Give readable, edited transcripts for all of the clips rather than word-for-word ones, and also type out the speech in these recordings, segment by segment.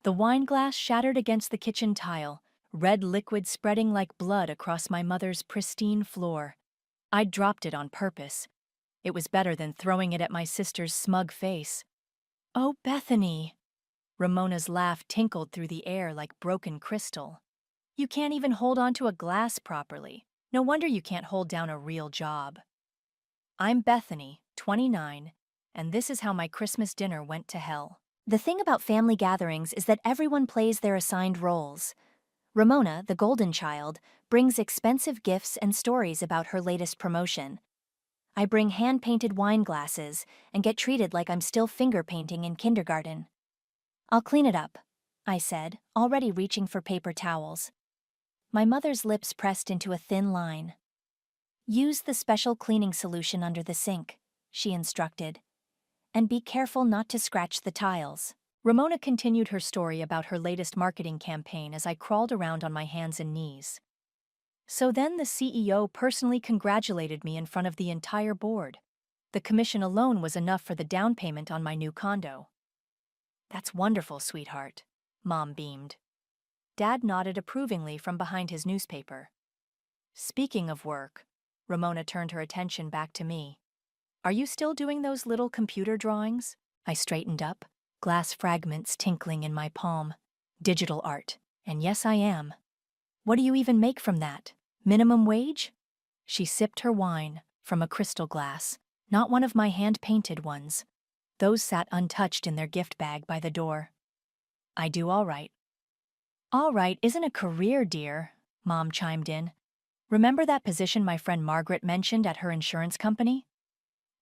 The wine glass shattered against the kitchen tile, red liquid spreading like blood across my mother's pristine floor. I'd dropped it on purpose. It was better than throwing it at my sister's smug face. "Oh, Bethany!" Ramona's laugh tinkled through the air like broken crystal. "You can't even hold onto a glass properly. No wonder you can't hold down a real job." I'm Bethany, 29, and this is how my Christmas dinner went to hell. The thing about family gatherings is that everyone plays their assigned roles. Ramona, the golden child, brings expensive gifts and stories about her latest promotion. I bring hand-painted wine glasses and get treated like I'm still finger painting in kindergarten. "I'll clean it up," I said, already reaching for paper towels. My mother's lips pressed into a thin line. "Use the special cleaning solution under the sink," she instructed. "And be careful not to scratch the tiles." Ramona continued her story about her latest marketing campaign as I crawled around on my hands and knees. "So then the CEO personally congratulated me in front of the entire board. The commission alone was enough for the down payment on my new condo." "That's wonderful, sweetheart," Mom beamed. Dad nodded approvingly from behind his newspaper. "Speaking of work," Ramona turned her attention back to me. "Are you still doing those little computer drawings?" I straightened up, glass fragments tinkling in my palm. "Digital art. And yes, I am." "What do you even make from that? Minimum wage?" She sipped her wine from a crystal glass, not one of my hand-painted ones. Those sat untouched in their gift bag by the door. "I do all right." "All right isn't a career, dear," Mom chimed in. "Remember that position my friend Margaret mentioned at her insurance company?"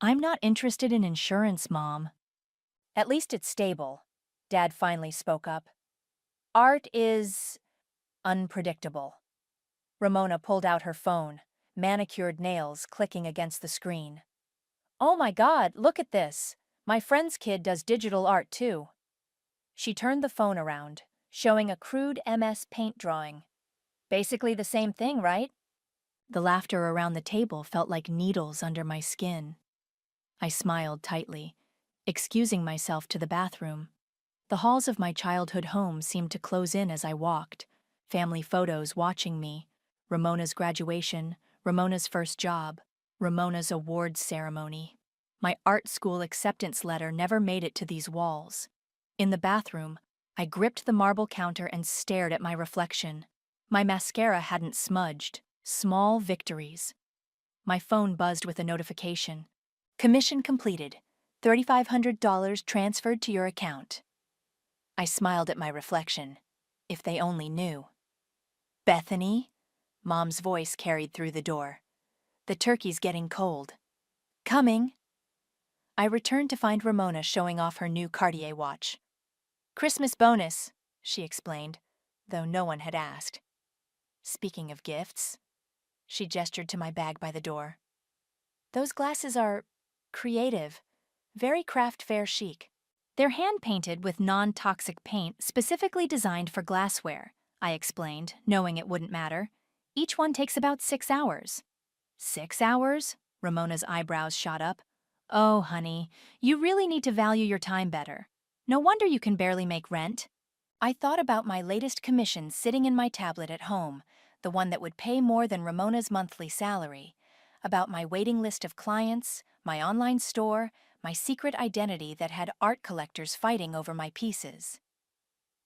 "I'm not interested in insurance, Mom." "At least it's stable," Dad finally spoke up. "Art is unpredictable." Ramona pulled out her phone, manicured nails clicking against the screen. "Oh my God, look at this! My friend's kid does digital art too." She turned the phone around, showing a crude MS Paint drawing. "Basically the same thing, right?" The laughter around the table felt like needles under my skin. I smiled tightly, excusing myself to the bathroom. The halls of my childhood home seemed to close in as I walked, family photos watching me, Ramona's graduation, Ramona's first job, Ramona's awards ceremony. My art school acceptance letter never made it to these walls. In the bathroom, I gripped the marble counter and stared at my reflection. My mascara hadn't smudged. Small victories. My phone buzzed with a notification. "Commission completed. $3,500 transferred to your account." I smiled at my reflection. If they only knew. "Bethany?" Mom's voice carried through the door. "The turkey's getting cold." "Coming." I returned to find Ramona showing off her new Cartier watch. "Christmas bonus," she explained, though no one had asked. "Speaking of gifts," she gestured to my bag by the door. "Those glasses are creative, very craft fair chic. They're hand-painted with non-toxic paint specifically designed for glassware," I explained, knowing it wouldn't matter. "Each one takes about 6 hours." "6 hours?" Ramona's eyebrows shot up. "Oh, honey, you really need to value your time better. No wonder you can barely make rent." I thought about my latest commission sitting in my tablet at home, the one that would pay more than Ramona's monthly salary, about my waiting list of clients, my online store, my secret identity that had art collectors fighting over my pieces.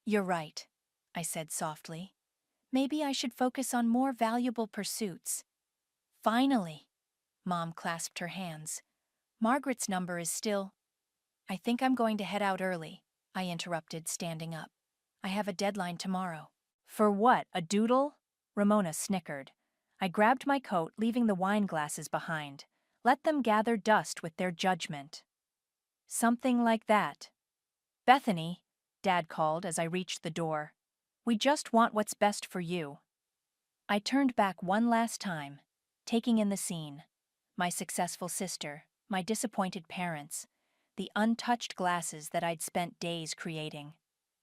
"You're right," I said softly. "Maybe I should focus on more valuable pursuits." "Finally!" Mom clasped her hands. "Margaret's number is still—" "I think I'm going to head out early," I interrupted, standing up. "I have a deadline tomorrow." "For what, a doodle?" Ramona snickered. I grabbed my coat, leaving the wine glasses behind. Let them gather dust with their judgment. "Something like that." "Bethany," Dad called as I reached the door. "We just want what's best for you." I turned back one last time, taking in the scene. My successful sister, my disappointed parents, the untouched glasses that I'd spent days creating.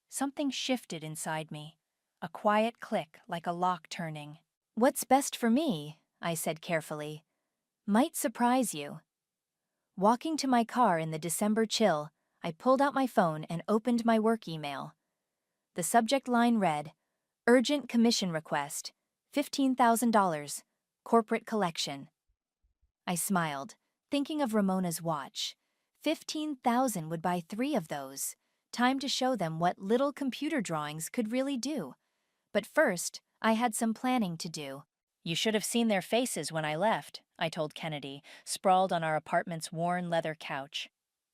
Something shifted inside me, a quiet click like a lock turning. "What's best for me," I said carefully, "might surprise you." Walking to my car in the December chill, I pulled out my phone and opened my work email. The subject line read, "Urgent commission request, $15,000, corporate collection." I smiled, thinking of Ramona's watch. 15,000 would buy 3 of those. Time to show them what little computer drawings could really do. But first, I had some planning to do. "You should have seen their faces when I left," I told Kennedy, sprawled on our apartment's worn leather couch.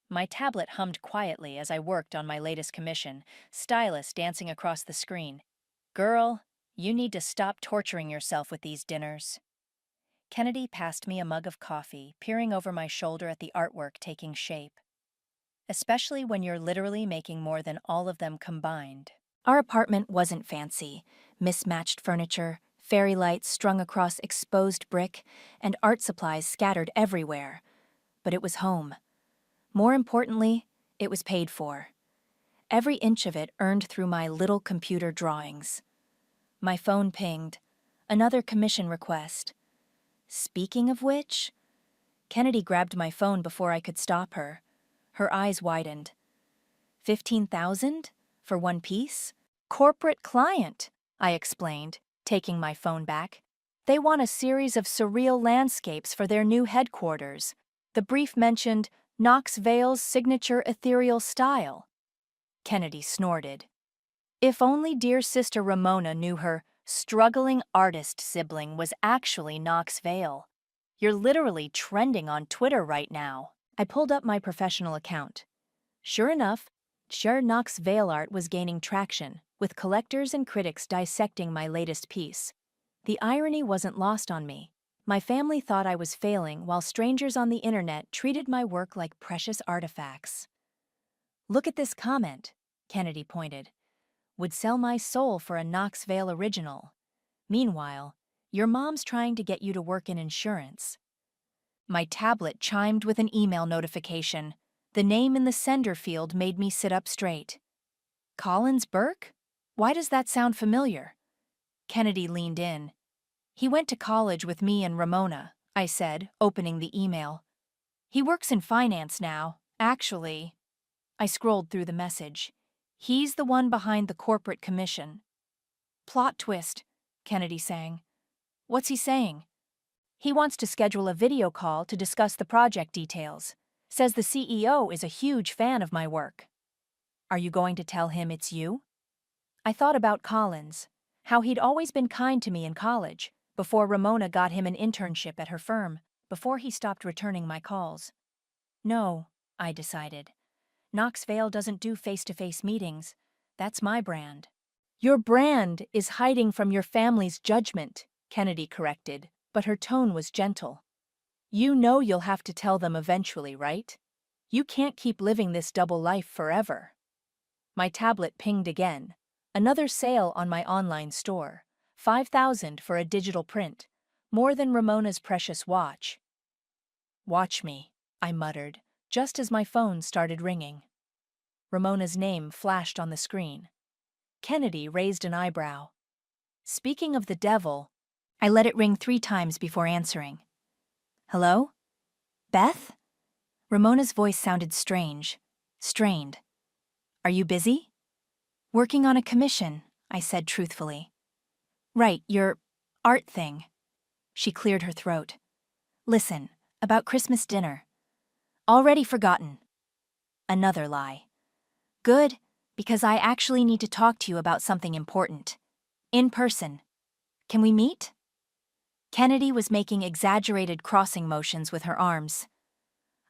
My tablet hummed quietly as I worked on my latest commission, stylus dancing across the screen. "Girl, you need to stop torturing yourself with these dinners." Kennedy passed me a mug of coffee, peering over my shoulder at the artwork taking shape. "Especially when you're literally making more than all of them combined." Our apartment wasn't fancy. Mismatched furniture, fairy lights strung across exposed brick, and art supplies scattered everywhere. But it was home. More importantly, it was paid for. Every inch of it earned through my little computer drawings. My phone pinged. Another commission request. Speaking of which, Kennedy grabbed my phone before I could stop her. Her eyes widened. 15,000? For one piece? "Corporate client," I explained, taking my phone back. "They want a series of surreal landscapes for their new headquarters." The brief mentioned Knox Vale's signature ethereal style. Kennedy snorted. If only dear sister Ramona knew her struggling artist sibling was actually Knox Vale. "You're literally trending on Twitter right now." I pulled up my professional account. Sure enough, shared Knox Vale art was gaining traction, with collectors and critics dissecting my latest piece. The irony wasn't lost on me. My family thought I was failing, while strangers on the internet treated my work like precious artifacts. "Look at this comment," Kennedy pointed. "Would sell my soul for a Knox Vale original. Meanwhile, your mom's trying to get you to work in insurance." My tablet chimed with an email notification. The name in the sender field made me sit up straight. "Collins Burke? Why does that sound familiar?" Kennedy leaned in. "He went to college with me and Ramona," I said, opening the email. "He works in finance now, actually." I scrolled through the message. "He's the one behind the corporate commission." "Plot twist," Kennedy sang. "What's he saying?" "He wants to schedule a video call to discuss the project details. Says the CEO is a huge fan of my work." "Are you going to tell him it's you?" I thought about Collins, how he'd always been kind to me in college, before Ramona got him an internship at her firm, before he stopped returning my calls. No, I decided. Knox Vale doesn't do face-to-face meetings. That's my brand. "Your brand is hiding from your family's judgment," Kennedy corrected, but her tone was gentle. "You know you'll have to tell them eventually, right? You can't keep living this double life forever." My tablet pinged again. Another sale on my online store. 5,000 for a digital print. More than Ramona's precious watch. "Watch me," I muttered, just as my phone started ringing. Ramona's name flashed on the screen. Kennedy raised an eyebrow. Speaking of the devil, I let it ring 3 times before answering. "Hello? Beth?" Ramona's voice sounded strange, strained. "Are you busy?" "Working on a commission," I said truthfully. "Right, your art thing." She cleared her throat. "Listen, about Christmas dinner." "Already forgotten." Another lie. "Good, because I actually need to talk to you about something important. In person. Can we meet?" Kennedy was making exaggerated crossing motions with her arms.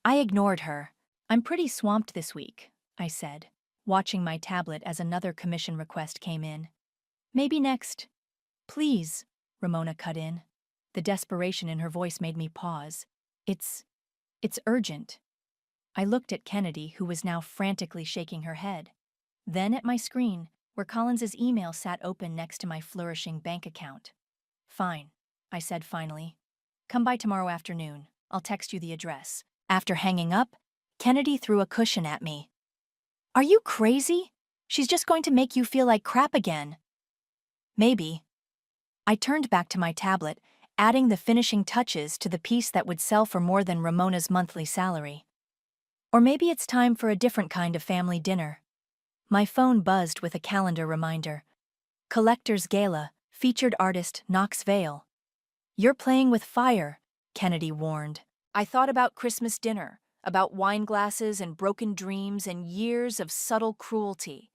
I ignored her. "I'm pretty swamped this week," I said, watching my tablet as another commission request came in. "Maybe next." "Please," Ramona cut in. The desperation in her voice made me pause. It's urgent." I looked at Kennedy, who was now frantically shaking her head. Then at my screen, where Collins's email sat open next to my flourishing bank account. "Fine," I said finally. "Come by tomorrow afternoon. I'll text you the address." After hanging up, Kennedy threw a cushion at me. "Are you crazy? She's just going to make you feel like crap again." "Maybe." I turned back to my tablet, adding the finishing touches to the piece that would sell for more than Ramona's monthly salary. Or maybe it's time for a different kind of family dinner. My phone buzzed with a calendar reminder. Collector's Gala, featured artist Knox Vale. You're playing with fire, Kennedy warned. I thought about Christmas dinner, about wine glasses and broken dreams and years of subtle cruelty,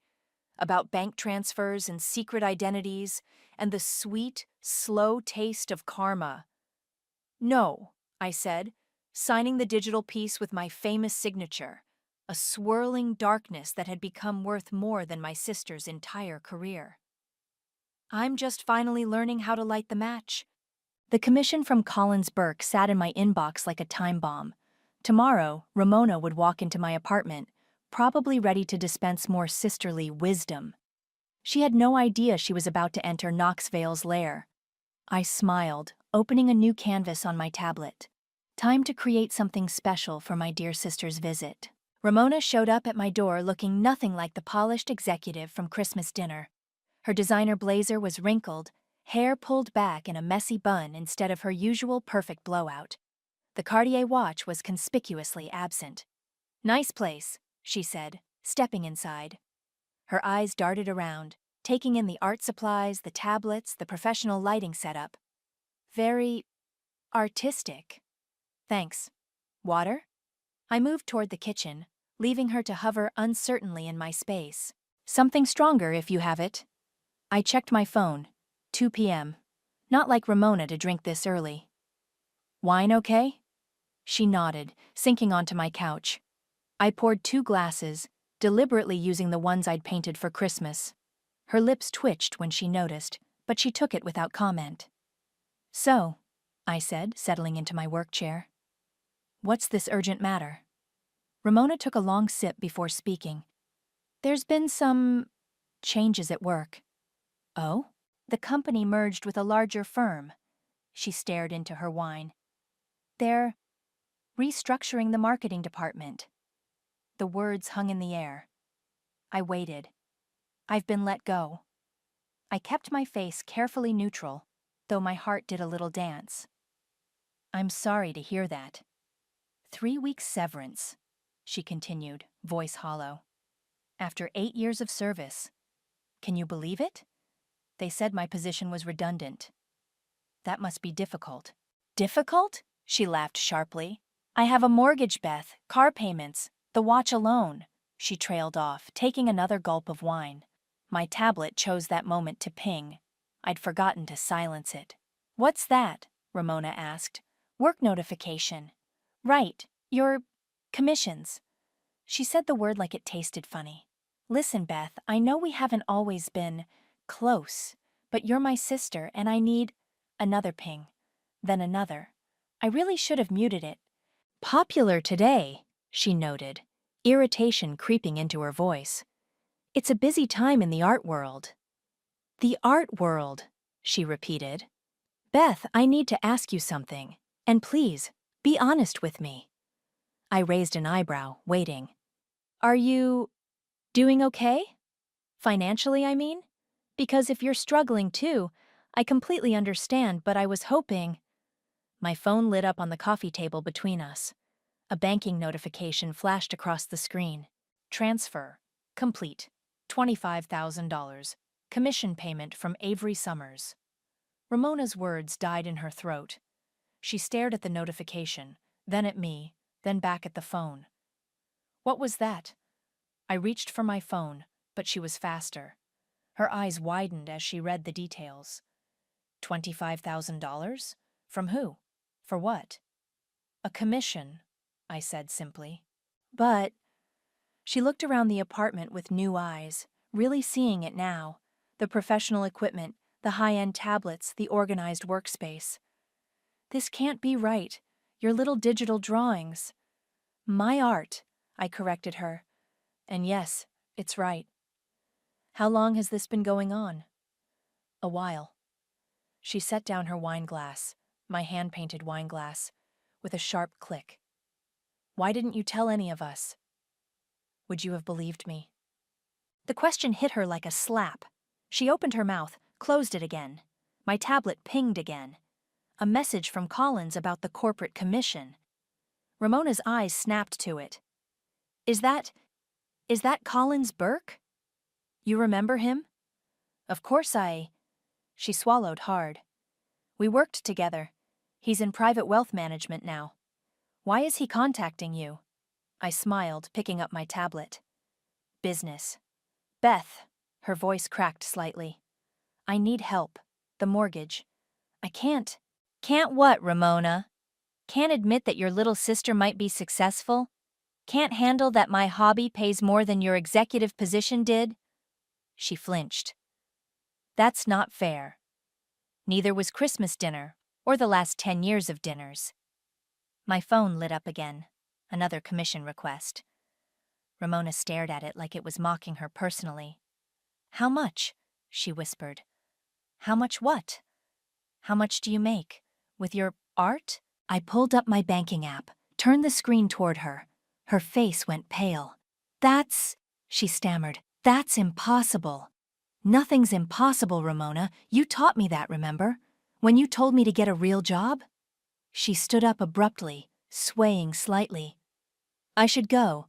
about bank transfers and secret identities and the sweet, slow taste of karma. No, I said, signing the digital piece with my famous signature, a swirling darkness that had become worth more than my sister's entire career. I'm just finally learning how to light the match. The commission from Collins Burke sat in my inbox like a time bomb. Tomorrow, Ramona would walk into my apartment, probably ready to dispense more sisterly wisdom. She had no idea she was about to enter Knox Vale's lair. I smiled, opening a new canvas on my tablet. Time to create something special for my dear sister's visit. Ramona showed up at my door looking nothing like the polished executive from Christmas dinner. Her designer blazer was wrinkled, hair pulled back in a messy bun instead of her usual perfect blowout. The Cartier watch was conspicuously absent. "Nice place," she said, stepping inside. Her eyes darted around, taking in the art supplies, the tablets, the professional lighting setup. "Very artistic." "Thanks. Water?" I moved toward the kitchen, leaving her to hover uncertainly in my space. "Something stronger if you have it." I checked my phone. 2 p.m. Not like Ramona to drink this early. "Wine okay?" She nodded, sinking onto my couch. I poured 2 glasses, deliberately using the ones I'd painted for Christmas. Her lips twitched when she noticed, but she took it without comment. "So," I said, settling into my work chair. "What's this urgent matter?" Ramona took a long sip before speaking. "There's been some changes at work." "Oh?" "The company merged with a larger firm." She stared into her wine. "They're restructuring the marketing department." The words hung in the air. I waited. "I've been let go." I kept my face carefully neutral, though my heart did a little dance. "I'm sorry to hear that." 3 weeks severance," she continued, voice hollow. "After 8 years of service. Can you believe it? They said my position was redundant. That must be difficult." "Difficult?" She laughed sharply. "I have a mortgage, Beth, car payments, the watch alone." She trailed off, taking another gulp of wine. My tablet chose that moment to ping. I'd forgotten to silence it. "What's that?" Ramona asked. "Work notification." "Right, your commissions." She said the word like it tasted funny. "Listen, Beth, I know we haven't always been close, but you're my sister and I need—" Another ping. Then another. I really should have muted it. "Popular today," she noted, irritation creeping into her voice. "It's a busy time in the art world." "The art world," she repeated. "Beth, I need to ask you something. And please, be honest with me." I raised an eyebrow, waiting. "Are you doing okay? Financially, I mean? Because if you're struggling too, I completely understand, but I was hoping—" My phone lit up on the coffee table between us. A banking notification flashed across the screen. "Transfer. Complete. $25,000. Commission payment from Avery Summers." Ramona's words died in her throat. She stared at the notification, then at me, then back at the phone. "What was that?" I reached for my phone, but she was faster. Her eyes widened as she read the details. $25,000? From who? For what? "A commission," I said simply. "But—" She looked around the apartment with new eyes, really seeing it now. The professional equipment, the high-end tablets, the organized workspace. "This can't be right. Your little digital drawings." "My art," I corrected her. "And yes, it's right." "How long has this been going on?" "A while." She set down her wine glass, my hand-painted wine glass, with a sharp click. "Why didn't you tell any of us? Would you have believed me?" The question hit her like a slap. She opened her mouth, closed it again. My tablet pinged again. A message from Collins about the corporate commission. Ramona's eyes snapped to it. Is that Collins Burke?" You remember him? Of course I. She swallowed hard. We worked together. He's in private wealth management now. Why is he contacting you? I smiled, picking up my tablet. Business. Beth. Her voice cracked slightly. I need help. The mortgage. I can't. Can't what, Ramona? Can't admit that your little sister might be successful? Can't handle that my hobby pays more than your executive position did? She flinched. That's not fair. Neither was Christmas dinner, or the last 10 years of dinners. My phone lit up again. Another commission request. Ramona stared at it like it was mocking her personally. How much? She whispered. How much what? How much do you make? With your art? I pulled up my banking app, turned the screen toward her. Her face went pale. She stammered. That's impossible. Nothing's impossible, Ramona. You taught me that, remember? When you told me to get a real job? She stood up abruptly, swaying slightly. I should go.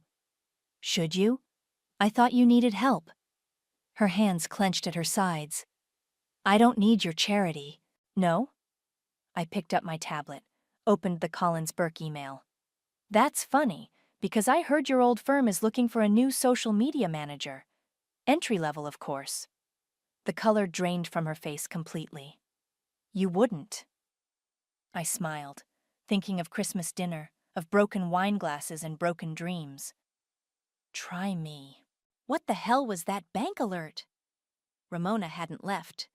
Should you? I thought you needed help. Her hands clenched at her sides. I don't need your charity. No? I picked up my tablet, opened the Collins Burke email. That's funny, because I heard your old firm is looking for a new social media manager. Entry level, of course. The color drained from her face completely. You wouldn't. I smiled, thinking of Christmas dinner, of broken wine glasses and broken dreams. Try me. What the hell was that bank alert? Ramona hadn't left.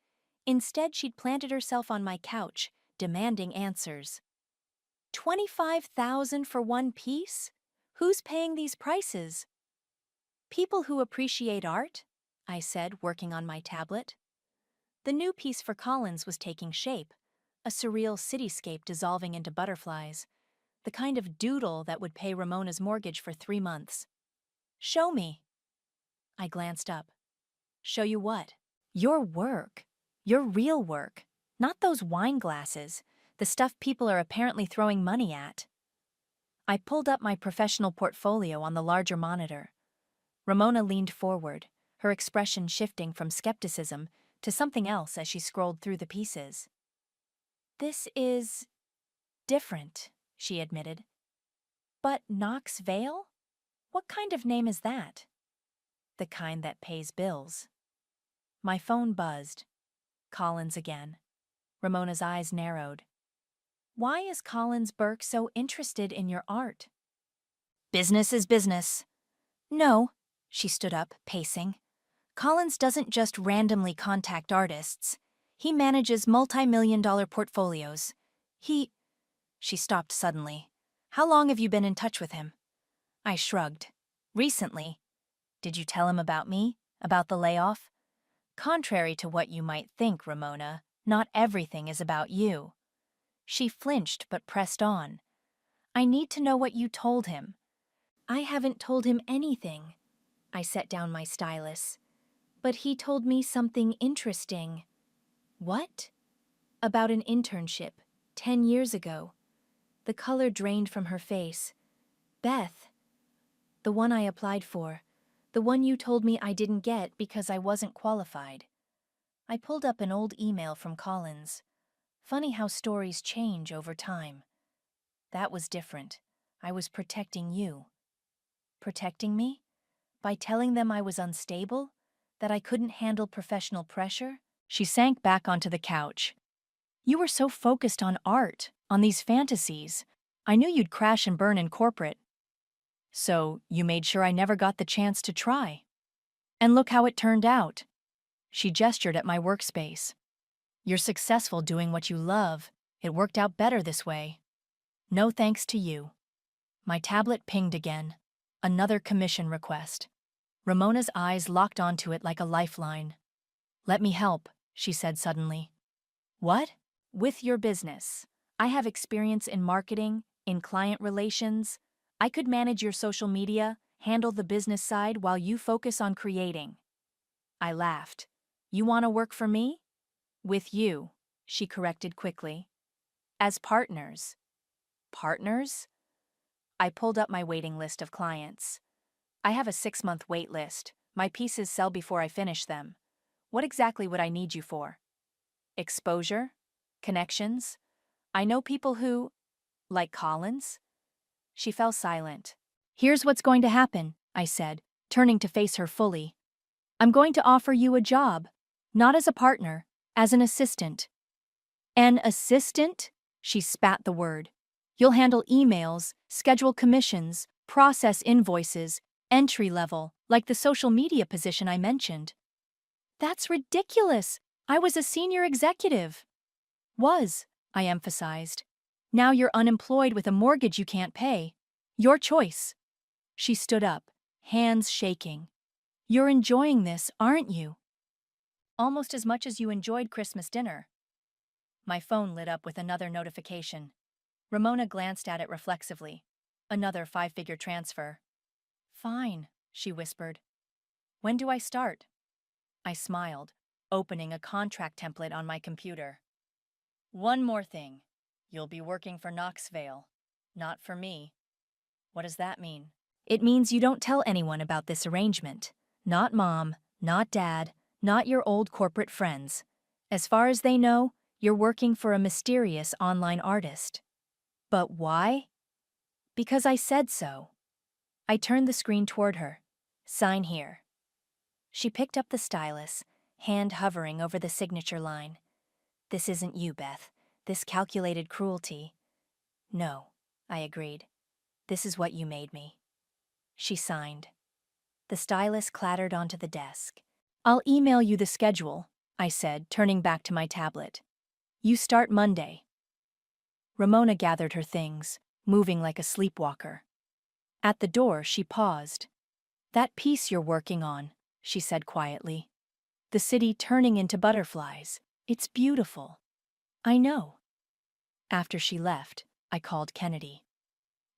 Instead, she'd planted herself on my couch, demanding answers. 25,000 for one piece? Who's paying these prices? People who appreciate art, I said, working on my tablet. The new piece for Collins was taking shape, a surreal cityscape dissolving into butterflies, the kind of doodle that would pay Ramona's mortgage for 3 months. Show me. I glanced up. Show you what? Your work. Your real work. Not those wine glasses, the stuff people are apparently throwing money at. I pulled up my professional portfolio on the larger monitor. Ramona leaned forward, her expression shifting from skepticism to something else as she scrolled through the pieces. This is different, she admitted. But Knox Vale? What kind of name is that? The kind that pays bills. My phone buzzed. Collins again. Ramona's eyes narrowed. Why is Collins Burke so interested in your art? Business is business. No, she stood up, pacing. Collins doesn't just randomly contact artists. He manages multi-million-dollar portfolios. She stopped suddenly. How long have you been in touch with him? I shrugged. Recently. Did you tell him about me? About the layoff? Contrary to what you might think, Ramona, not everything is about you. She flinched but pressed on. I need to know what you told him. I haven't told him anything. I set down my stylus. But he told me something interesting. What? About an internship, 10 years ago. The color drained from her face. Beth. The one I applied for. The one you told me I didn't get because I wasn't qualified. I pulled up an old email from Collins. Funny how stories change over time. That was different. I was protecting you. Protecting me? By telling them I was unstable? That I couldn't handle professional pressure? She sank back onto the couch. You were so focused on art, on these fantasies. I knew you'd crash and burn in corporate. So you made sure I never got the chance to try. And look how it turned out. She gestured at my workspace. You're successful doing what you love. It worked out better this way. No thanks to you. My tablet pinged again. Another commission request. Ramona's eyes locked onto it like a lifeline. Let me help, she said suddenly. What? With your business. I have experience in marketing, in client relations. I could manage your social media, handle the business side while you focus on creating. I laughed. You want to work for me? With you, she corrected quickly. As partners. Partners? I pulled up my waiting list of clients. I have a 6-month wait list, My pieces sell before I finish them. What exactly would I need you for? Exposure? Connections? I know people who… like Collins? She fell silent. Here's what's going to happen, I said, turning to face her fully. I'm going to offer you a job. Not as a partner, as an assistant. An assistant? She spat the word. You'll handle emails, schedule commissions, process invoices, entry level, like the social media position I mentioned. That's ridiculous. I was a senior executive. Was, I emphasized. Now you're unemployed with a mortgage you can't pay. Your choice. She stood up, hands shaking. You're enjoying this, aren't you? Almost as much as you enjoyed Christmas dinner. My phone lit up with another notification. Ramona glanced at it reflexively. Another 5-figure transfer. Fine, she whispered. When do I start? I smiled, opening a contract template on my computer. One more thing. You'll be working for Knoxvale, not for me. What does that mean? It means you don't tell anyone about this arrangement. Not Mom, not Dad, not your old corporate friends. As far as they know, you're working for a mysterious online artist. But why? Because I said so. I turned the screen toward her. Sign here. She picked up the stylus, hand hovering over the signature line. This isn't you, Beth. This calculated cruelty. No, I agreed. This is what you made me. She signed. The stylus clattered onto the desk. I'll email you the schedule, I said, turning back to my tablet. You start Monday. Ramona gathered her things, moving like a sleepwalker. At the door, she paused. That piece you're working on, she said quietly. The city turning into butterflies. It's beautiful. I know. After she left, I called Kennedy.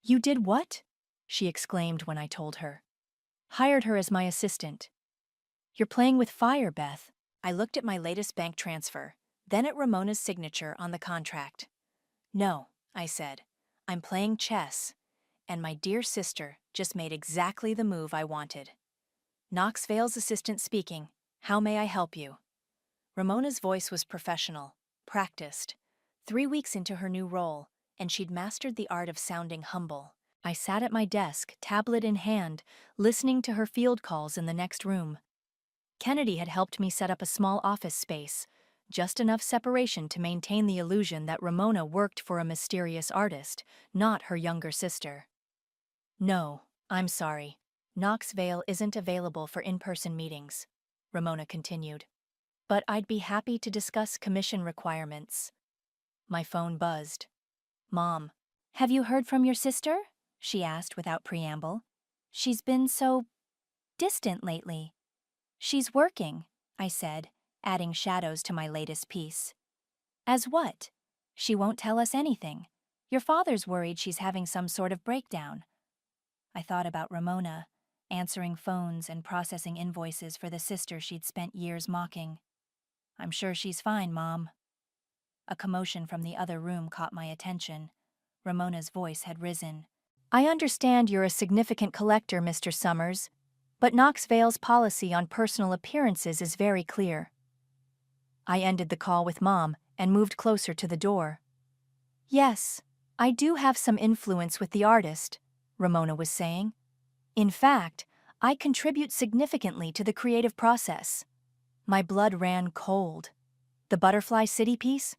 You did what? She exclaimed when I told her. Hired her as my assistant. You're playing with fire, Beth. I looked at my latest bank transfer, then at Ramona's signature on the contract. No, I said. I'm playing chess, and my dear sister just made exactly the move I wanted. Knoxvale's assistant speaking. How may I help you? Ramona's voice was professional, practiced. 3 weeks into her new role, and she'd mastered the art of sounding humble. I sat at my desk, tablet in hand, listening to her field calls in the next room. Kennedy had helped me set up a small office space, just enough separation to maintain the illusion that Ramona worked for a mysterious artist, not her younger sister. No, I'm sorry. Knoxvale isn't available for in-person meetings, Ramona continued. But I'd be happy to discuss commission requirements. My phone buzzed. Mom, have you heard from your sister? She asked without preamble. She's been so distant lately. She's working, I said, adding shadows to my latest piece. As what? She won't tell us anything. Your father's worried she's having some sort of breakdown. I thought about Ramona, answering phones and processing invoices for the sister she'd spent years mocking. I'm sure she's fine, Mom. A commotion from the other room caught my attention. Ramona's voice had risen. I understand you're a significant collector, Mr. Summers, but Knoxvale's policy on personal appearances is very clear. I ended the call with Mom and moved closer to the door. Yes, I do have some influence with the artist, Ramona was saying. In fact, I contribute significantly to the creative process. My blood ran cold. The Butterfly City piece?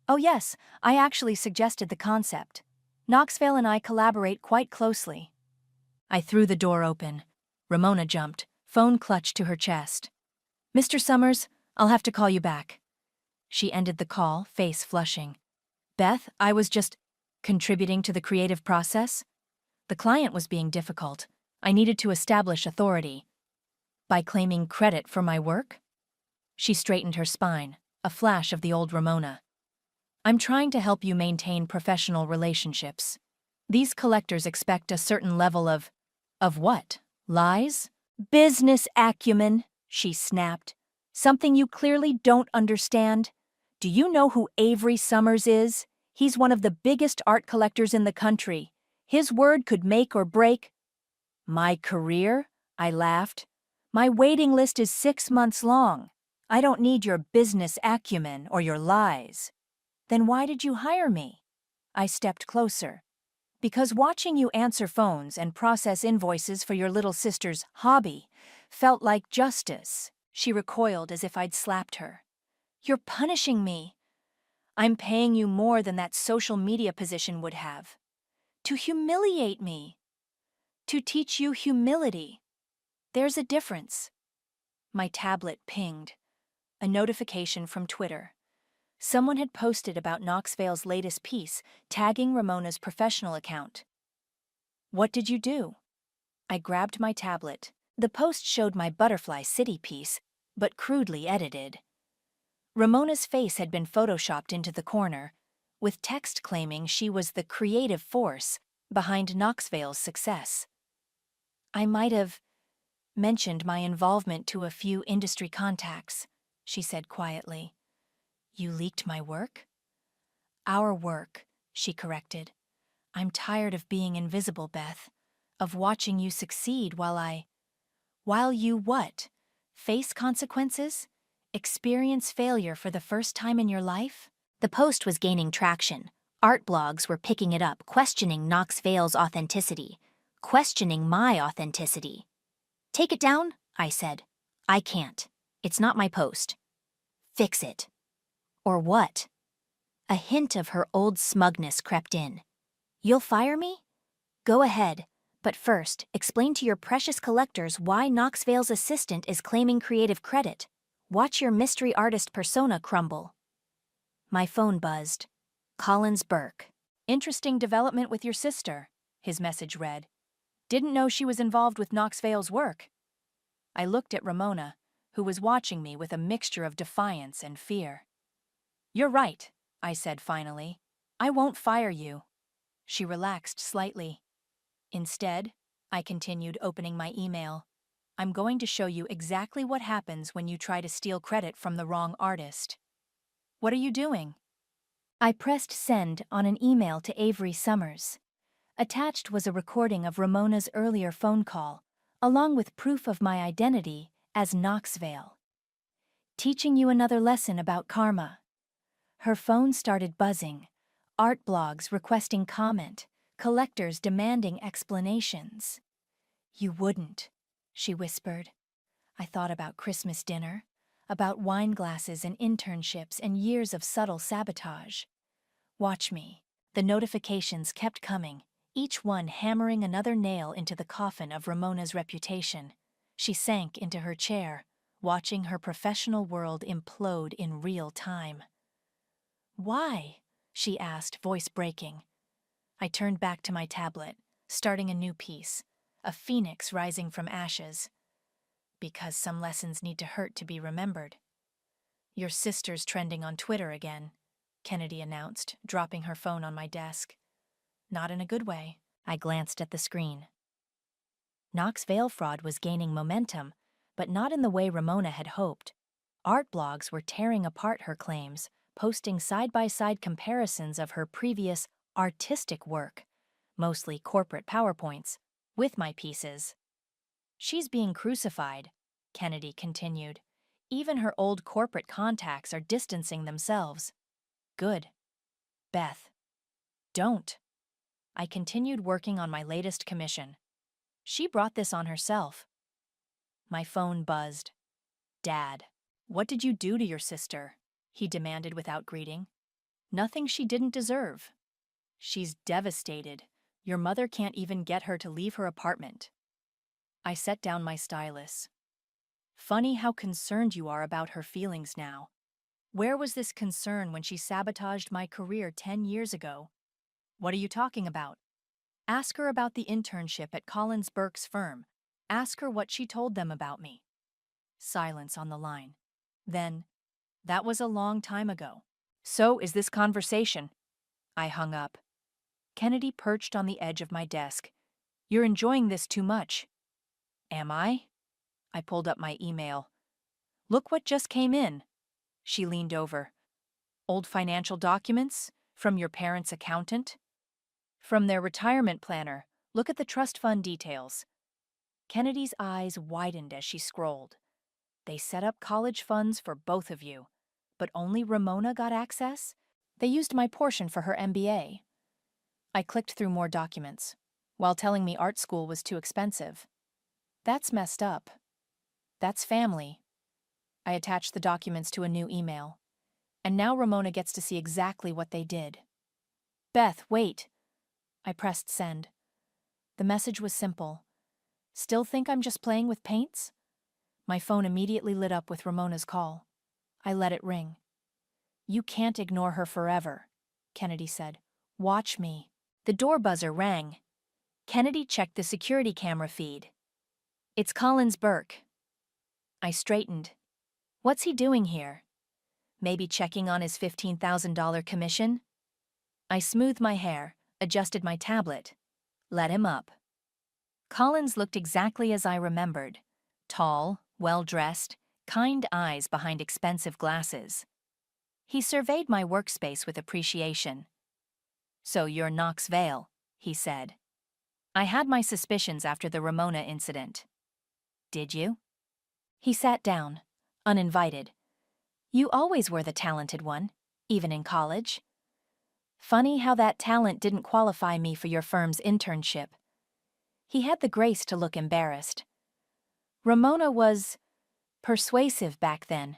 Oh yes, I actually suggested the concept. Knoxvale and I collaborate quite closely. I threw the door open. Ramona jumped, phone clutched to her chest. Mr. Summers, I'll have to call you back. She ended the call, face flushing. Beth, I was just contributing to the creative process. The client was being difficult. I needed to establish authority. By claiming credit for my work? She straightened her spine, a flash of the old Ramona. I'm trying to help you maintain professional relationships. These collectors expect a certain level of what? Lies? Business acumen, she snapped. Something you clearly don't understand. Do you know who Avery Summers is? He's one of the biggest art collectors in the country. His word could make or break. My career? I laughed. My waiting list is 6 months long. I don't need your business acumen or your lies. Then why did you hire me? I stepped closer. Because watching you answer phones and process invoices for your little sister's hobby felt like justice. She recoiled as if I'd slapped her. You're punishing me. I'm paying you more than that social media position would have. To humiliate me. To teach you humility. There's a difference. My tablet pinged. A notification from Twitter. Someone had posted about Knoxvale's latest piece, tagging Ramona's professional account. What did you do? I grabbed my tablet. The post showed my Butterfly City piece, but crudely edited. Ramona's face had been photoshopped into the corner, with text claiming she was the creative force behind Knoxvale's success. I might have mentioned my involvement to a few industry contacts, she said quietly. You leaked my work? Our work, she corrected. I'm tired of being invisible, Beth. Of watching you succeed while you what? Face consequences? Experience failure for the first time in your life? The post was gaining traction. Art blogs were picking it up, questioning Knoxvale's authenticity, questioning my authenticity. Take it down, I said. I can't. It's not my post. Fix it. Or what? A hint of her old smugness crept in. You'll fire me? Go ahead. But first, explain to your precious collectors why Knoxvale's assistant is claiming creative credit. Watch your mystery artist persona crumble. My phone buzzed. Collins Burke. Interesting development with your sister, his message read. Didn't know she was involved with Knoxvale's work. I looked at Ramona, who was watching me with a mixture of defiance and fear. You're right, I said finally. I won't fire you. She relaxed slightly. Instead, I continued opening my email. I'm going to show you exactly what happens when you try to steal credit from the wrong artist. What are you doing? I pressed send on an email to Avery Summers. Attached was a recording of Ramona's earlier phone call, along with proof of my identity as Knoxvale. Teaching you another lesson about karma. Her phone started buzzing, art blogs requesting comment, collectors demanding explanations. You wouldn't, she whispered. I thought about Christmas dinner, about wine glasses and internships and years of subtle sabotage. Watch me. The notifications kept coming, each one hammering another nail into the coffin of Ramona's reputation. She sank into her chair, watching her professional world implode in real time. Why? She asked, voice breaking. I turned back to my tablet, starting a new piece, a phoenix rising from ashes. Because some lessons need to hurt to be remembered. Your sister's trending on Twitter again, Kennedy announced, dropping her phone on my desk. Not in a good way. I glanced at the screen. Knoxvale fraud was gaining momentum, but not in the way Ramona had hoped. Art blogs were tearing apart her claims, posting side-by-side comparisons of her previous artistic work, mostly corporate PowerPoints, with my pieces. She's being crucified, Kennedy continued. Even her old corporate contacts are distancing themselves. Good. Beth. Don't. I continued working on my latest commission. She brought this on herself. My phone buzzed. Dad. What did you do to your sister? He demanded without greeting. Nothing she didn't deserve. She's devastated. Your mother can't even get her to leave her apartment. I set down my stylus. Funny how concerned you are about her feelings now. Where was this concern when she sabotaged my career 10 years ago? What are you talking about? Ask her about the internship at Collins Burke's firm. Ask her what she told them about me. Silence on the line. Then, that was a long time ago. So is this conversation. I hung up. Kennedy perched on the edge of my desk. You're enjoying this too much. Am I? I pulled up my email. Look what just came in. She leaned over. Old financial documents? From your parents' accountant? From their retirement planner. Look at the trust fund details. Kennedy's eyes widened as she scrolled. They set up college funds for both of you, but only Ramona got access? They used my portion for her MBA. I clicked through more documents, while telling me art school was too expensive. That's messed up. That's family. I attached the documents to a new email. And now Ramona gets to see exactly what they did. Beth, wait. I pressed send. The message was simple. Still think I'm just playing with paints? My phone immediately lit up with Ramona's call. I let it ring. You can't ignore her forever, Kennedy said. Watch me. The door buzzer rang. Kennedy checked the security camera feed. It's Collins Burke. I straightened. What's he doing here? Maybe checking on his $15,000 commission? I smoothed my hair, adjusted my tablet. Let him up. Collins looked exactly as I remembered. Tall, well-dressed, kind eyes behind expensive glasses. He surveyed my workspace with appreciation. So you're Knox Vale, he said. I had my suspicions after the Ramona incident. Did you? He sat down, uninvited. You always were the talented one, even in college. Funny how that talent didn't qualify me for your firm's internship. He had the grace to look embarrassed. Ramona was persuasive back then.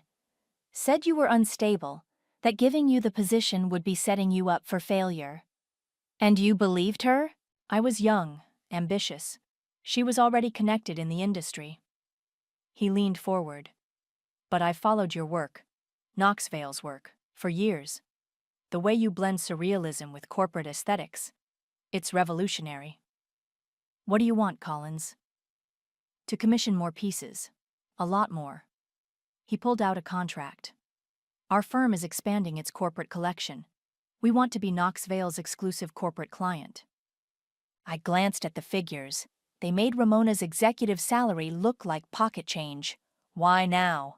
Said you were unstable, that giving you the position would be setting you up for failure. And you believed her? I was young, ambitious. She was already connected in the industry. He leaned forward. But I followed your work, Knox Vale's work, for years. The way you blend surrealism with corporate aesthetics. It's revolutionary. What do you want, Collins? To commission more pieces. A lot more. He pulled out a contract. Our firm is expanding its corporate collection. We want to be Knox Vale's exclusive corporate client. I glanced at the figures. They made Ramona's executive salary look like pocket change. Why now?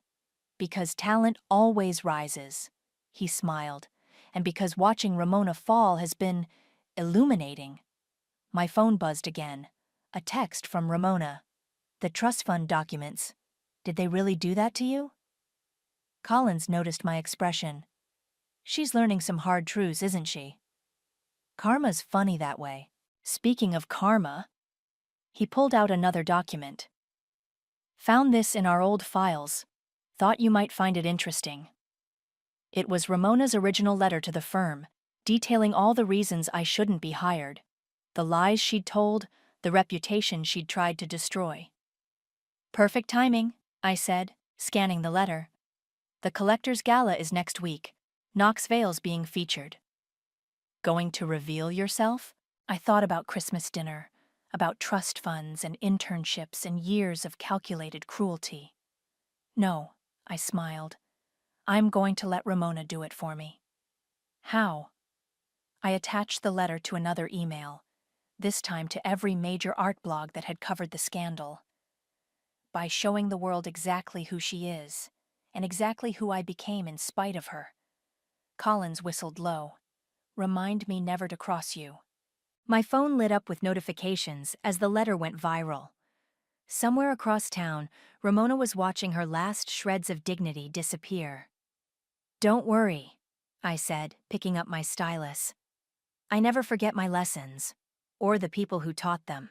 Because talent always rises. He smiled. And because watching Ramona fall has been illuminating. My phone buzzed again. A text from Ramona. The trust fund documents. Did they really do that to you? Collins noticed my expression. She's learning some hard truths, isn't she? Karma's funny that way. Speaking of karma, he pulled out another document. Found this in our old files. Thought you might find it interesting. It was Ramona's original letter to the firm, detailing all the reasons I shouldn't be hired. The lies she'd told, the reputation she'd tried to destroy. Perfect timing, I said, scanning the letter. The Collector's Gala is next week. Knox Vale's being featured. Going to reveal yourself? I thought about Christmas dinner, about trust funds and internships and years of calculated cruelty. No, I smiled. I'm going to let Ramona do it for me. How? I attached the letter to another email, this time to every major art blog that had covered the scandal. By showing the world exactly who she is, and exactly who I became in spite of her. Collins whistled low. Remind me never to cross you. My phone lit up with notifications as the letter went viral. Somewhere across town, Ramona was watching her last shreds of dignity disappear. Don't worry, I said, picking up my stylus. I never forget my lessons, or the people who taught them.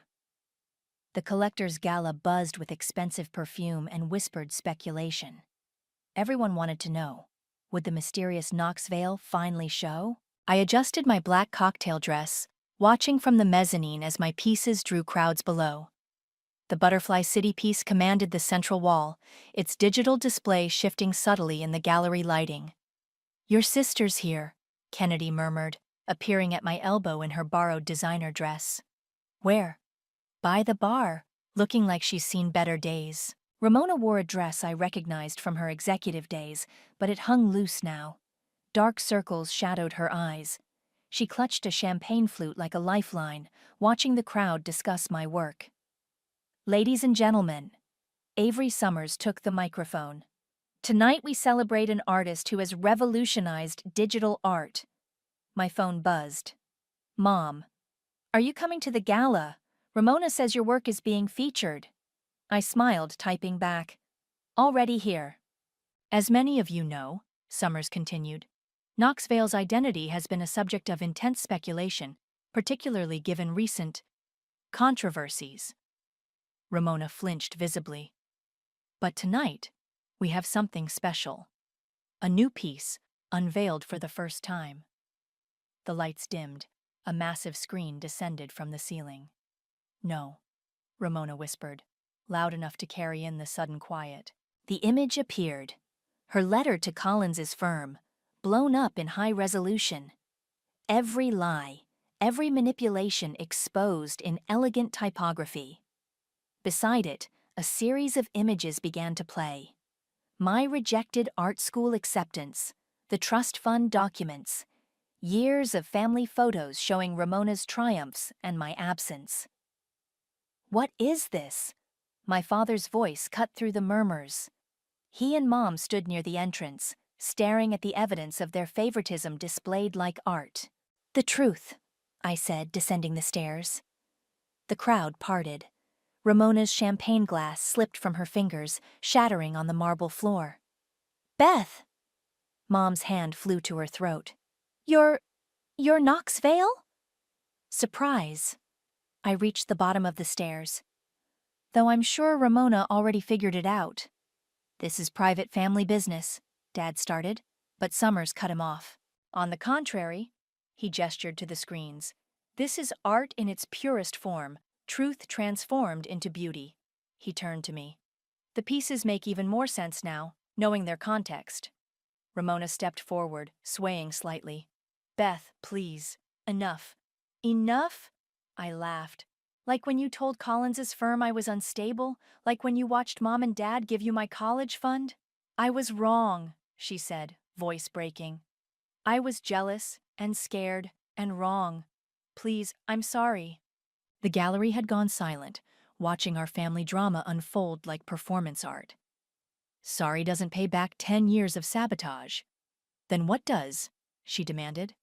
The Collector's Gala buzzed with expensive perfume and whispered speculation. Everyone wanted to know, would the mysterious Knox Vale finally show? I adjusted my black cocktail dress, watching from the mezzanine as my pieces drew crowds below. The Butterfly City piece commanded the central wall, its digital display shifting subtly in the gallery lighting. Your sister's here, Kennedy murmured, appearing at my elbow in her borrowed designer dress. Where? By the bar, looking like she's seen better days. Ramona wore a dress I recognized from her executive days, but it hung loose now. Dark circles shadowed her eyes. She clutched a champagne flute like a lifeline, watching the crowd discuss my work. Ladies and gentlemen, Avery Summers took the microphone. Tonight we celebrate an artist who has revolutionized digital art. My phone buzzed. Mom, are you coming to the gala? Ramona says your work is being featured. I smiled, typing back, "Already here." As many of you know, Summers continued, Knoxvale's identity has been a subject of intense speculation, particularly given recent controversies. Ramona flinched visibly. But tonight, we have something special. A new piece, unveiled for the first time. The lights dimmed. A massive screen descended from the ceiling. "No," Ramona whispered, loud enough to carry in the sudden quiet. The image appeared. Her letter to Collins's firm, blown up in high resolution. Every lie, every manipulation exposed in elegant typography. Beside it, a series of images began to play. My rejected art school acceptance, the trust fund documents, years of family photos showing Ramona's triumphs and my absence. "What is this?" My father's voice cut through the murmurs. He and Mom stood near the entrance, staring at the evidence of their favoritism displayed like art. "The truth," I said, descending the stairs. The crowd parted. Ramona's champagne glass slipped from her fingers, shattering on the marble floor. "Beth!" Mom's hand flew to her throat. You're Knoxvale?" Surprise. I reached the bottom of the stairs. Though I'm sure Ramona already figured it out. "This is private family business," Dad started, but Summers cut him off. "On the contrary," he gestured to the screens, "this is art in its purest form, truth transformed into beauty." He turned to me. "The pieces make even more sense now, knowing their context." Ramona stepped forward, swaying slightly. "Beth, please. Enough." "Enough?" I laughed. "Like when you told Collins's firm I was unstable? Like when you watched Mom and Dad give you my college fund?" "I was wrong," she said, voice breaking. "I was jealous and scared and wrong. Please, I'm sorry." The gallery had gone silent, watching our family drama unfold like performance art. "Sorry doesn't pay back 10 years of sabotage." "Then what does?" she demanded.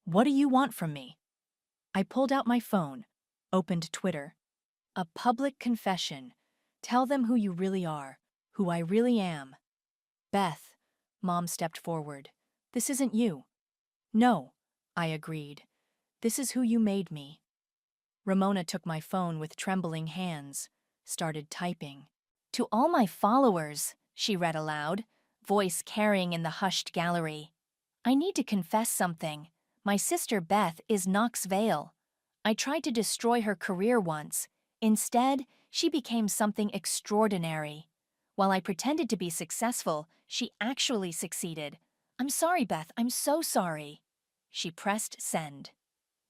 "What do you want from me?" I pulled out my phone, opened Twitter. "A public confession. Tell them who you really are, who I really am." "Beth," Mom stepped forward. "This isn't you." "No," I agreed. "This is who you made me." Ramona took my phone with trembling hands, started typing. "To all my followers," she read aloud, voice carrying in the hushed gallery. "I need to confess something. My sister Beth is Knoxvale. I tried to destroy her career once. Instead, she became something extraordinary. While I pretended to be successful, she actually succeeded. I'm sorry, Beth, I'm so sorry." She pressed send.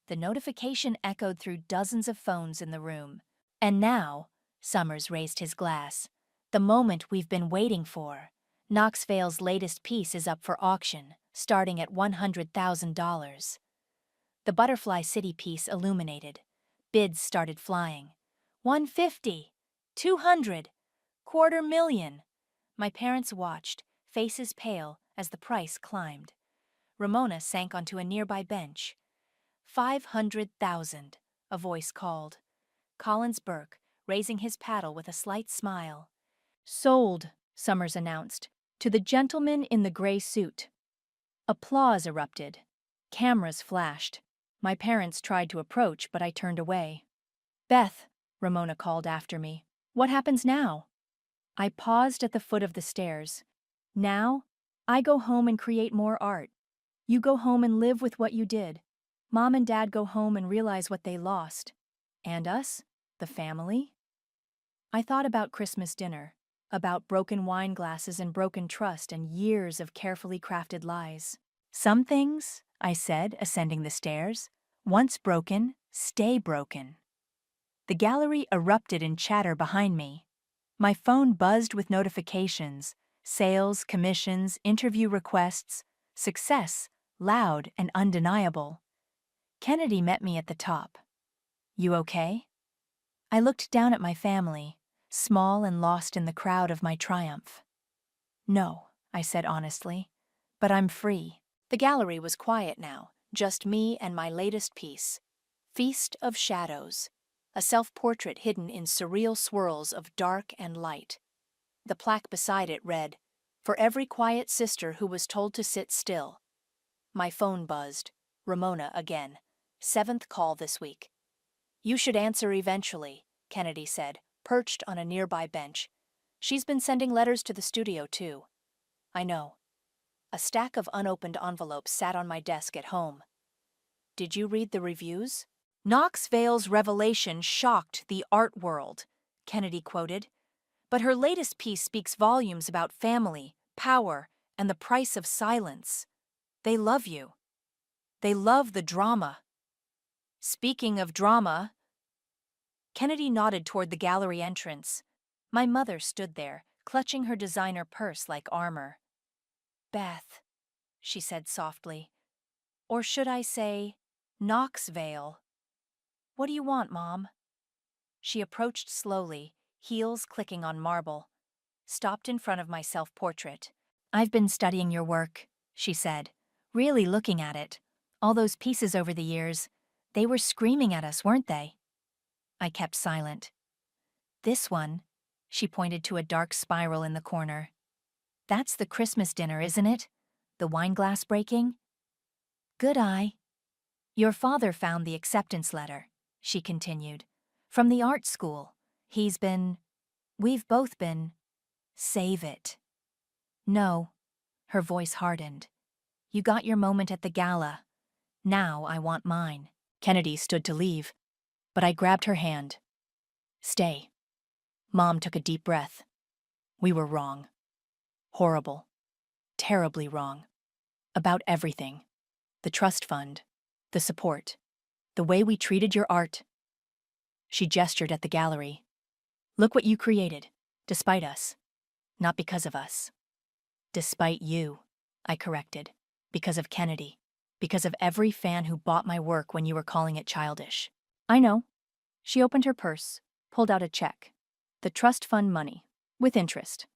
The notification echoed through dozens of phones in the room. "And now," Summers raised his glass, "the moment we've been waiting for. Knoxvale's latest piece is up for auction, starting at $100,000. The Butterfly City piece illuminated. Bids started flying. 150, 200, $250,000. My parents watched, faces pale, as the price climbed. Ramona sank onto a nearby bench. 500,000, a voice called. Collins Burke, raising his paddle with a slight smile. "Sold," Summers announced, "to the gentleman in the gray suit." Applause erupted. Cameras flashed. My parents tried to approach, but I turned away. "Beth," Ramona called after me, "what happens now?" I paused at the foot of the stairs. "Now, I go home and create more art. You go home and live with what you did. Mom and Dad go home and realize what they lost. And us? The family?" I thought about Christmas dinner, about broken wine glasses and broken trust and years of carefully crafted lies. "Some things," I said, ascending the stairs, "once broken, stay broken." The gallery erupted in chatter behind me. My phone buzzed with notifications, sales, commissions, interview requests, success, loud and undeniable. Kennedy met me at the top. "You okay?" I looked down at my family, small and lost in the crowd of my triumph. "No," I said honestly, "but I'm free." The gallery was quiet now, just me and my latest piece, Feast of Shadows. a self-portrait hidden in surreal swirls of dark and light. The plaque beside it read, "For every quiet sister who was told to sit still." My phone buzzed. Ramona again. 7th call this week. "You should answer eventually," Kennedy said, perched on a nearby bench. "She's been sending letters to the studio, too." "I know." A stack of unopened envelopes sat on my desk at home. "Did you read the reviews?" "Knox Vale's revelation shocked the art world," Kennedy quoted. "But her latest piece speaks volumes about family, power, and the price of silence. They love you. They love the drama." "Speaking of drama," Kennedy nodded toward the gallery entrance. My mother stood there, clutching her designer purse like armor. "Beth," she said softly. "Or should I say, Knox Vale? What do you want, Mom?" She approached slowly, heels clicking on marble, stopped in front of my self-portrait. "I've been studying your work," she said, really looking at it. "All those pieces over the years, they were screaming at us, weren't they?" I kept silent. "This one," she pointed to a dark spiral in the corner. "That's the Christmas dinner, isn't it? The wine glass breaking?" "Good eye." "Your father found the acceptance letter," she continued, "from the art school. We've both been. Save it." "No." Her voice hardened. "You got your moment at the gala. Now I want mine." Kennedy stood to leave, but I grabbed her hand. "Stay." Mom took a deep breath. "We were wrong. Horrible. Terribly wrong. About everything. The trust fund. The support. The way we treated your art." She gestured at the gallery. "Look what you created, despite us. Not because of us." "Despite you," I corrected. "Because of Kennedy. Because of every fan who bought my work when you were calling it childish." "I know." She opened her purse, pulled out a check. "The trust fund money. With interest."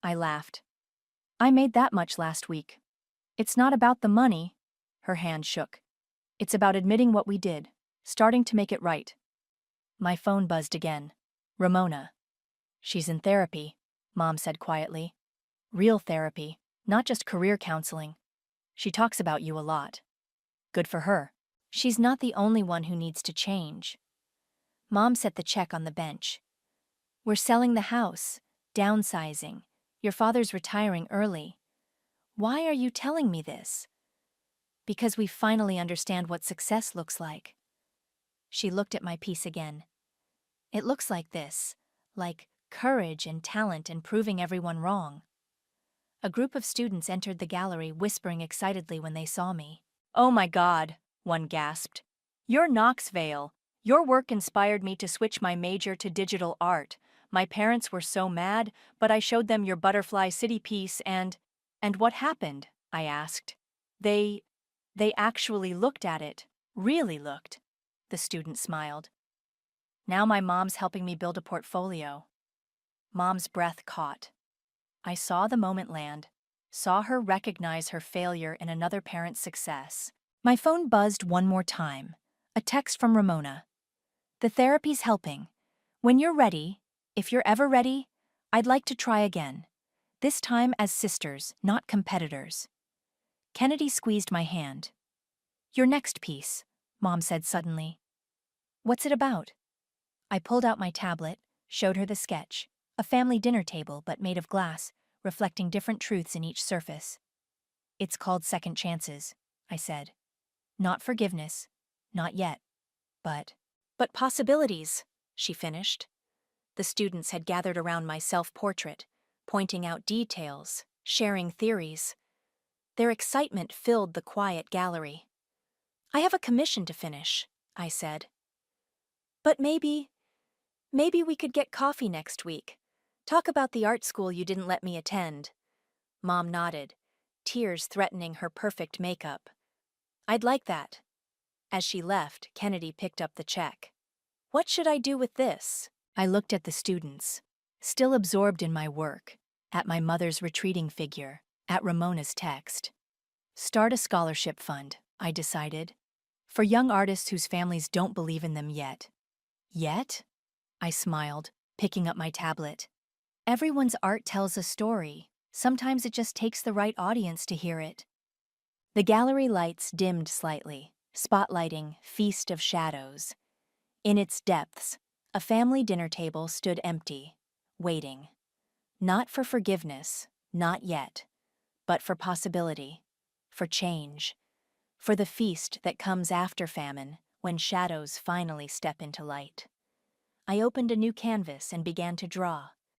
I laughed. "I made that much last week." "It's not about the money." Her hand shook. "It's about admitting what we did, starting to make it right." My phone buzzed again. "Ramona." "She's in therapy," Mom said quietly. "Real therapy, not just career counseling. She talks about you a lot." "Good for her. She's not the only one who needs to change." Mom set the check on the bench. "We're selling the house, downsizing. Your father's retiring early. Why are you telling me this?" "Because we finally understand what success looks like." She looked at my piece again. "It looks like this, like courage and talent and proving everyone wrong." A group of students entered the gallery whispering excitedly when they saw me. "Oh my God," one gasped. "You're Knox Vale. Your work inspired me to switch my major to digital art. My parents were so mad, but I showed them your Butterfly City piece and..." "And what happened?" I asked. They actually looked at it. Really looked." The student smiled. "Now my mom's helping me build a portfolio." Mom's breath caught. I saw the moment land, saw her recognize her failure in another parent's success. My phone buzzed one more time. A text from Ramona. "The therapy's helping. When you're ready, if you're ever ready, I'd like to try again. This time as sisters, not competitors." Kennedy squeezed my hand. "Your next piece," Mom said suddenly. "What's it about?" I pulled out my tablet, showed her the sketch, a family dinner table but made of glass, reflecting different truths in each surface. "It's called Second Chances," I said. "Not forgiveness, not yet, but possibilities," she finished. The students had gathered around my self-portrait, pointing out details, sharing theories. Their excitement filled the quiet gallery. "I have a commission to finish," I said. "But maybe we could get coffee next week. Talk about the art school you didn't let me attend." Mom nodded, tears threatening her perfect makeup. "I'd like that." As she left, Kennedy picked up the check. "What should I do with this?" I looked at the students, still absorbed in my work, at my mother's retreating figure, at Ramona's text. "Start a scholarship fund," I decided, "for young artists whose families don't believe in them yet." Yet? I smiled, picking up my tablet. Everyone's art tells a story. Sometimes it just takes the right audience to hear it. The gallery lights dimmed slightly, spotlighting Feast of Shadows. In its depths, a family dinner table stood empty, waiting. Not for forgiveness, not yet, but for possibility, for change, for the feast that comes after famine when shadows finally step into light. I opened a new canvas and began to draw.